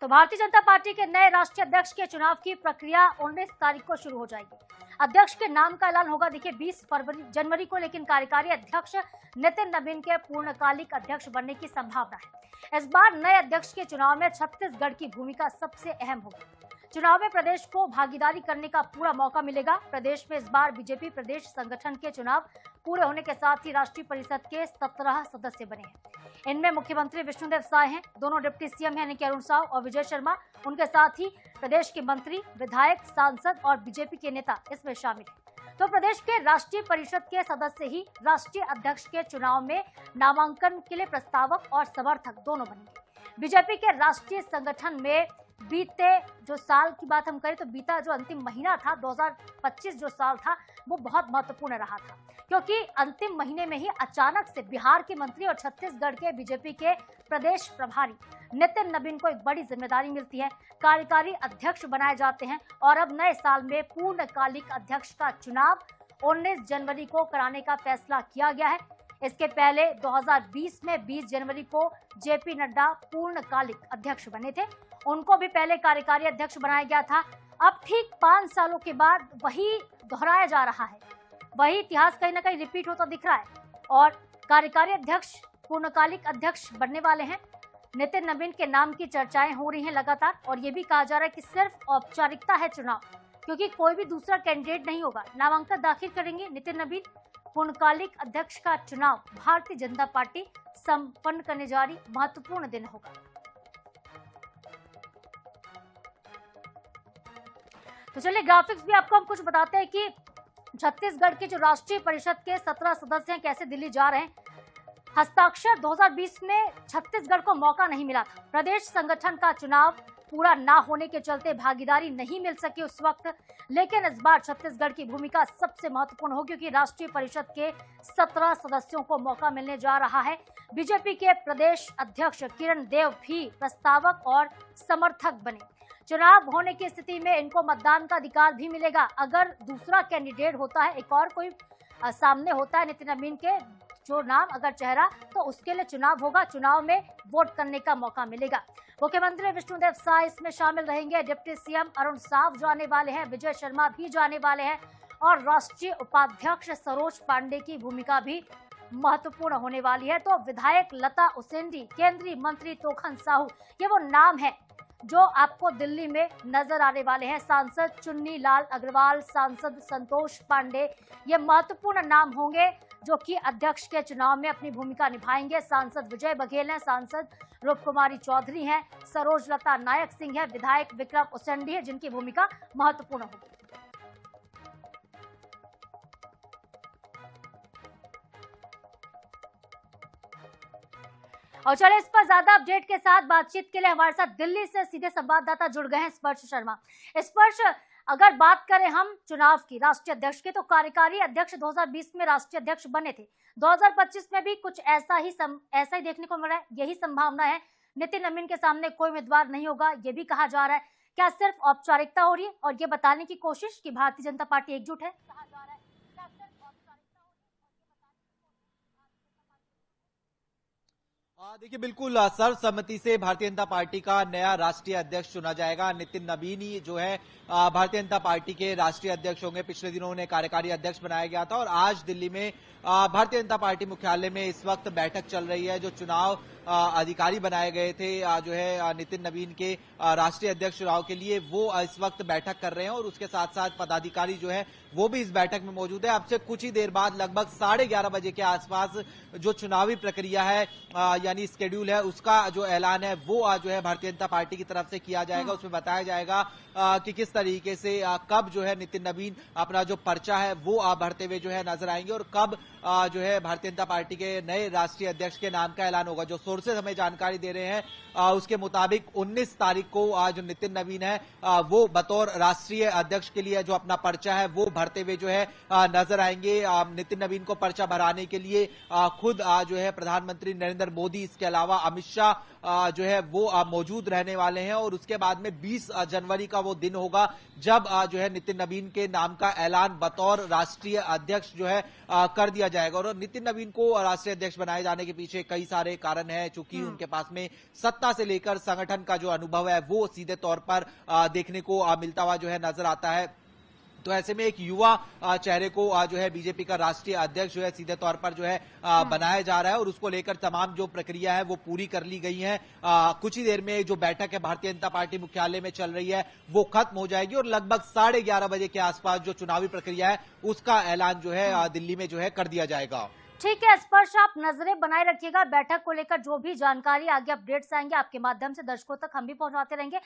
तो भारतीय जनता पार्टी के नए राष्ट्रीय अध्यक्ष के चुनाव की प्रक्रिया 19 तारीख को शुरू हो जाएगी। अध्यक्ष के नाम का ऐलान होगा देखिए 20 जनवरी को, लेकिन कार्यकारी अध्यक्ष नितिन नवीन के पूर्णकालिक अध्यक्ष बनने की संभावना है। इस बार नए अध्यक्ष के चुनाव में छत्तीसगढ़ की भूमिका सबसे अहम होगी। चुनाव में प्रदेश को भागीदारी करने का पूरा मौका मिलेगा। प्रदेश में इस बार बीजेपी प्रदेश संगठन के चुनाव पूरे होने के साथ ही राष्ट्रीय परिषद के 17 सदस्य बने हैं। इनमें मुख्यमंत्री विष्णुदेव साय हैं, दोनों डिप्टी सीएम हैं यानी कि अरुण साव और विजय शर्मा। उनके साथ ही प्रदेश के मंत्री, विधायक, सांसद और बीजेपी के नेता इसमें शामिल हैं। तो प्रदेश के राष्ट्रीय परिषद के सदस्य ही राष्ट्रीय अध्यक्ष के चुनाव में नामांकन के लिए प्रस्तावक और समर्थक दोनों बनेंगे। बीजेपी के राष्ट्रीय संगठन में बीते जो साल की बात हम करें तो बीता जो अंतिम महीना था 2025 जो साल था वो बहुत महत्वपूर्ण रहा था, क्योंकि अंतिम महीने में ही अचानक से बिहार के मंत्री और छत्तीसगढ़ के बीजेपी के प्रदेश प्रभारी नितिन नवीन को एक बड़ी जिम्मेदारी मिलती है। कार्यकारी अध्यक्ष बनाए जाते हैं और अब नए साल में पूर्णकालिक अध्यक्ष का चुनाव 19 जनवरी को कराने का फैसला किया गया है। इसके पहले 2020 में 20 जनवरी को जेपी नड्डा पूर्णकालिक अध्यक्ष बने थे, उनको भी पहले कार्यकारी अध्यक्ष बनाया गया था। अब ठीक 5 सालों के बाद वही दोहराया जा रहा है, वही इतिहास कहीं ना कहीं रिपीट होता दिख रहा है और कार्यकारी अध्यक्ष पूर्णकालिक अध्यक्ष बनने वाले हैं। नितिन नवीन के नाम की चर्चाएं हो रही हैं लगातार और ये भी कहा जा रहा है कि सिर्फ औपचारिकता है चुनाव, क्योंकि कोई भी दूसरा कैंडिडेट नहीं होगा। नामांकन दाखिल करेंगे नितिन नवीन। पूर्णकालिक अध्यक्ष का चुनाव भारतीय जनता पार्टी संपन्न करने जा रही महत्वपूर्ण दिन होगा। तो चलिए ग्राफिक्स भी आपको हम कुछ बताते हैं कि छत्तीसगढ़ के जो राष्ट्रीय परिषद के 17 सदस्य हैं कैसे दिल्ली जा रहे हैं। हस्ताक्षर 2020 में छत्तीसगढ़ को मौका नहीं मिला था। प्रदेश संगठन का चुनाव पूरा ना होने के चलते भागीदारी नहीं मिल सकी उस वक्त, लेकिन इस बार छत्तीसगढ़ की भूमिका सबसे महत्वपूर्ण होगी क्योंकि राष्ट्रीय परिषद के 17 सदस्यों को मौका मिलने जा रहा है। बीजेपी के प्रदेश अध्यक्ष किरण देव भी प्रस्तावक और समर्थक बने। चुनाव होने की स्थिति में इनको मतदान का अधिकार भी मिलेगा। अगर दूसरा कैंडिडेट होता है, एक और कोई सामने होता है नितिन नवीन के जो नाम अगर चेहरा, तो उसके लिए चुनाव होगा, चुनाव में वोट करने का मौका मिलेगा। मुख्यमंत्री विष्णुदेव साय इसमें शामिल रहेंगे, डिप्टी सीएम अरुण साव जाने वाले हैं, विजय शर्मा भी जाने वाले हैं और राष्ट्रीय उपाध्यक्ष सरोज पांडे की भूमिका भी महत्वपूर्ण होने वाली है। तो विधायक लता उसेंडी, केंद्रीय मंत्री तोखन साहू, ये वो नाम है जो आपको दिल्ली में नजर आने वाले हैं। सांसद चुन्नी लाल अग्रवाल, सांसद संतोष पांडे, ये महत्वपूर्ण नाम होंगे जो कि अध्यक्ष के चुनाव में अपनी भूमिका निभाएंगे। सांसद विजय बघेल हैं, सांसद रूप कुमारी चौधरी हैं, सरोज लता नायक सिंह है, विधायक विक्रम उसेंडी है जिनकी भूमिका महत्वपूर्ण होगी। और चले इस पर ज्यादा अपडेट के साथ बातचीत के लिए हमारे साथ दिल्ली से सीधे संवाददाता जुड़ गए हैं स्पर्श शर्मा। स्पर्श, अगर बात करें हम चुनाव की राष्ट्रीय अध्यक्ष की, तो कार्यकारी अध्यक्ष 2020 में राष्ट्रीय अध्यक्ष बने थे, 2025 में भी कुछ ऐसा ही देखने को मिल रहा है। यही संभावना है, नितिन नवीन के सामने कोई उम्मीदवार नहीं होगा, ये भी कहा जा रहा है। क्या सिर्फ औपचारिकता हो रही है और ये बताने की कोशिश कि भारतीय जनता पार्टी एकजुट है? देखिए बिल्कुल सर्वसम्मति से भारतीय जनता पार्टी का नया राष्ट्रीय अध्यक्ष चुना जाएगा। नितिन नवीन ही जो है भारतीय जनता पार्टी के राष्ट्रीय अध्यक्ष होंगे। पिछले दिनों उन्हें कार्यकारी अध्यक्ष बनाया गया था और आज दिल्ली में भारतीय जनता पार्टी मुख्यालय में इस वक्त बैठक चल रही है। जो चुनाव अधिकारी बनाए गए थे जो है नितिन नवीन के राष्ट्रीय अध्यक्ष चुनाव के लिए, वो इस वक्त बैठक कर रहे हैं और उसके साथ साथ पदाधिकारी जो है वो भी इस बैठक में मौजूद है। अब से कुछ ही देर बाद लगभग 11:30 बजे के आसपास जो चुनावी प्रक्रिया है यानी स्केड्यूल है उसका जो ऐलान है वो जो है भारतीय जनता पार्टी की तरफ से किया जाएगा। उसमें बताया जाएगा कि किस तरीके से कब जो है नितिन नवीन अपना जो पर्चा है वो भरते हुए जो है नजर आएंगे और कब जो है भारतीय जनता पार्टी के नए राष्ट्रीय अध्यक्ष के नाम का ऐलान होगा। जो सोर्सेज हमें जानकारी दे रहे हैं उसके मुताबिक 19 तारीख को जो नितिन नवीन है वो बतौर राष्ट्रीय अध्यक्ष के लिए जो अपना पर्चा है वो भरते हुए जो है नजर आएंगे। नितिन नवीन को पर्चा भराने के लिए खुद जो है प्रधानमंत्री नरेंद्र मोदी, इसके अलावा अमित शाह जो है वो मौजूद रहने वाले हैं और उसके बाद में 20 जनवरी का वो दिन होगा जब जो है नितिन नवीन के नाम का ऐलान बतौर राष्ट्रीय अध्यक्ष जो है कर दिया जाएगा। और नितिन नवीन को राष्ट्रीय अध्यक्ष बनाए जाने के पीछे कई सारे कारण हैं, चूंकि उनके पास में सत्ता से लेकर संगठन का जो अनुभव है वो सीधे तौर पर देखने को मिलता हुआ जो है नजर आता है। तो ऐसे में एक युवा चेहरे को जो है बीजेपी का राष्ट्रीय अध्यक्ष जो है सीधे तौर पर जो है बनाया जा रहा है और उसको लेकर तमाम जो प्रक्रिया है वो पूरी कर ली गई है। कुछ ही देर में जो बैठक है भारतीय जनता पार्टी मुख्यालय में चल रही है वो खत्म हो जाएगी और लगभग 11:30 बजे के आसपास जो चुनावी प्रक्रिया है उसका ऐलान जो है दिल्ली में जो है कर दिया जाएगा। ठीक है स्पर्श, आप नजरें बनाए रखिएगा। बैठक को लेकर जो भी जानकारी आगे अपडेट्स आएंगे आपके माध्यम से दर्शकों तक हम भी पहुंचाते रहेंगे।